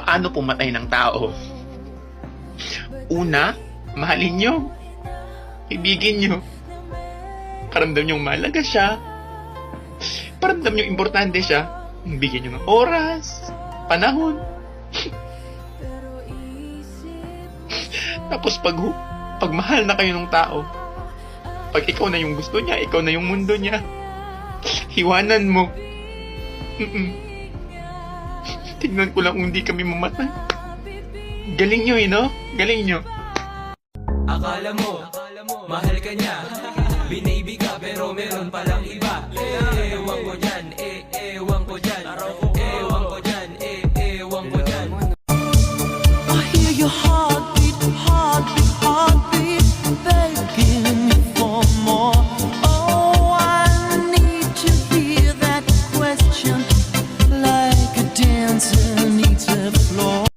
paano pumatay ng tao. Una, mahalin nyo. Ibigin nyo. Paramdam nyo mahalaga siya. Paramdam nyo importante siya. Bigyan nyo ng oras, panahon. Tapos pag mahal na kayo ng tao, pag ikaw na yung gusto niya, ikaw na yung mundo niya, hiwanan mo. Tignan ko lang kung di kami mamatay. Galing nyo no? Galing nyo. Akala mo, mahal ka niya, binaybi ka pero meron palang iba. Ewan ko dyan, ewan ko dyan, ewan ko dyan, ewan ko dyan. I hear your heartbeat, heartbeat, heartbeat, begging me for more. Oh, I need to hear that question like a dancer needs a floor.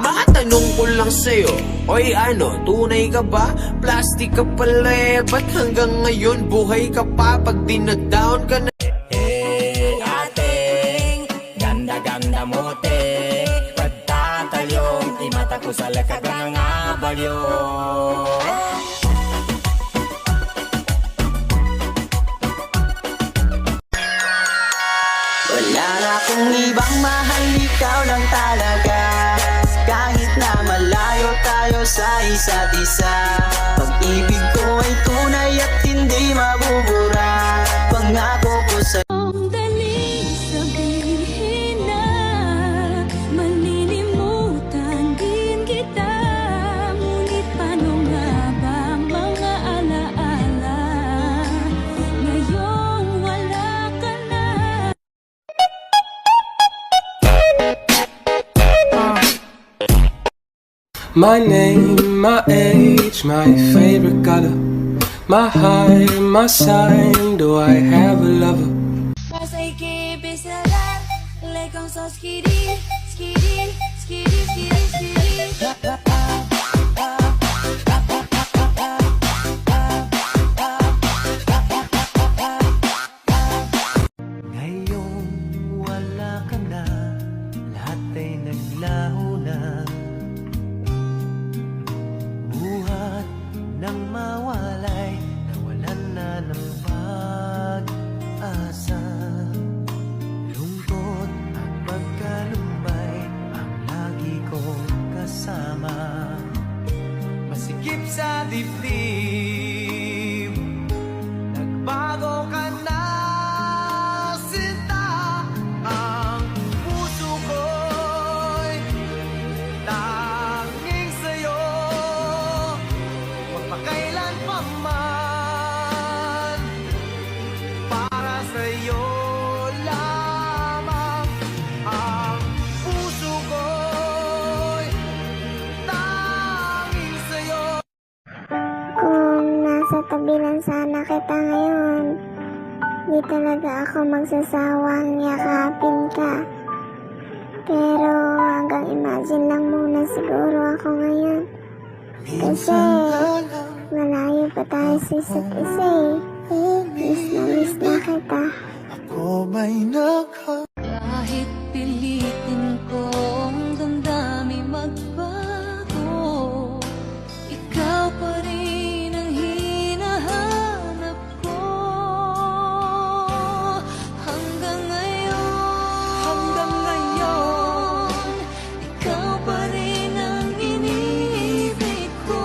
Makatanong ko lang sa'yo, oy ano, tunay ka ba? Plastic ka pala eh, ba't hanggang ngayon buhay ka pa pag dinadown ka na? Ating ganda-ganda mo te, pagtatalong imata ko sa lakagang nga bagyo. Wala na akong ibang mahal, ikaw lang talaga. Kahit na malayo tayo sa isa't isa, pag-ibig ko ay tunay at hindi mabubura. Pangako ko sa Dali sabihin na malilimutan din kita. Ngunit paano nga ba ang mga alaala ngayong wala ka na? My name, my age, my favorite color, my height, my sign, do I have a lover? Nasa ikibisalan, lekong sa skidi, skidi, skidi, skidi, skidi. ngayong wala ka na, lahat ay naglaho na. Buhat nang mawalay, nawalan na ng pag-asa. Lungkot at pagkalumbay ang lagi kong kasama. Masikip sa dibdib, nagbago ka na, sinta. Ang puso ko'y tanging sa'yo, magpakailan pa man. Para sa'yo lamang ang puso ko'y tanging sa'yo. Kung nasa tabi lang sana kita ngayon, di talaga ako magsasawang yakapin ka. Pero hanggang imagine lang muna siguro ako ngayon. Kasi malayo pa tayo sa isa't isa eh. Miss na kita. Ako may nakha. Kahit pilitin kong damdamin magbago, ikaw pa rin ang hinahanap ko. Hanggang ngayon, ikaw pa rin ang iniibig ko.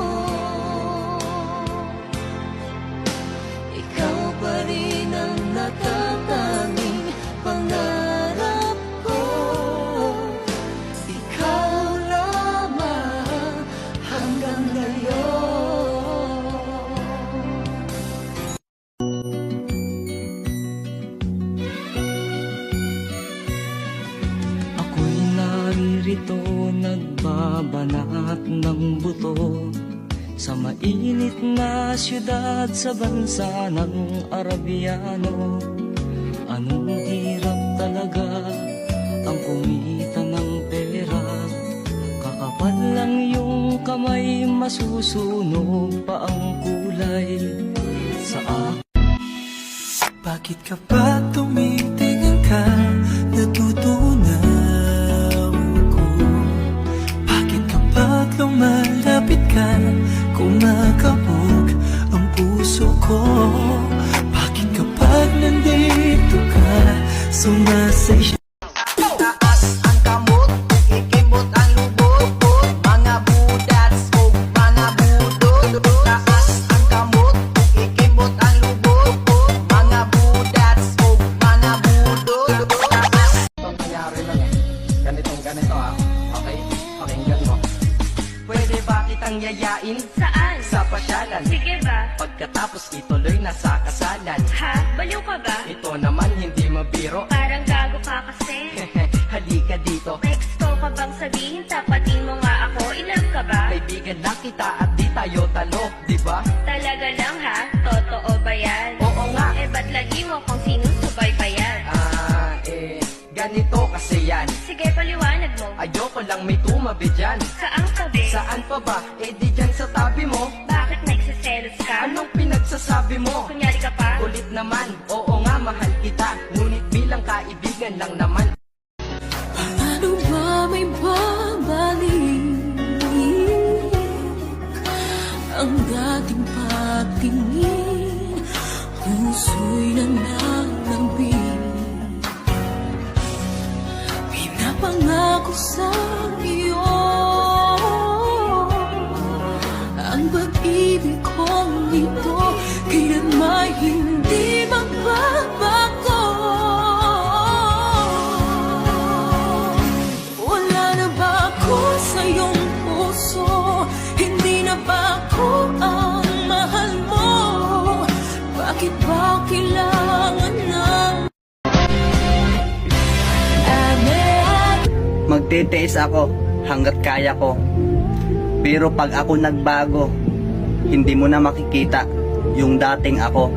Ikaw pa rin ang natatanging pangarap ko. Ikaw lamang hanggang ngayon. Ako'y naririto nagbabanat ng buto sa mainit na syudad sa bansa ng Arabiano. Anong hirap talaga ang kumita ng pera, kakapal lang yung kamay, masusunog pa ang kulay sa akin. Bakit ka pa tumitingin ka? Natutunaw Ganito okay? Pakinggan mo. Pwede ba kitang yayain? Saan? Sa pasyalan. Sige ba? Pagkatapos ituloy na sa kasalan. Ha? Baliw ka ba? Ito naman hindi mabiro. Parang gago ka kasi. Halika dito. May gusto ka bang sabihin? Tapatin mo nga ako. Ilove ka ba? Kaibigan lang kita at di tayo talo, di ba? Talaga lang ha? Totoo ba yan? Oo nga. Eh ba't lagi mo kung sinusubaybayan? Ganito kasi yan. Sige, paliwanag mo. Ayoko lang may tumabi dyan. Saang tabi? Saan pa ba? Di dyan sa tabi mo. Bakit nagsiselos ka? Anong pinagsasabi mo? Kunyari ka pa? Kulit naman, oo nga mahal kita. Ngunit bilang kaibigan lang naman. Ano ba may babalik? Ang dating patingin, puso'y nananambing. Pinapangako sa iyo ang pag-ibig kong ito kailanman hindi magbabago. Wala na ba ako sa iyong puso? Hindi na ba ako ang mahal mo? Bakit ba kailangan ng Magtitiis ako hanggat kaya ko. Pero pag ako nagbago, hindi mo na makikita yung dating ako.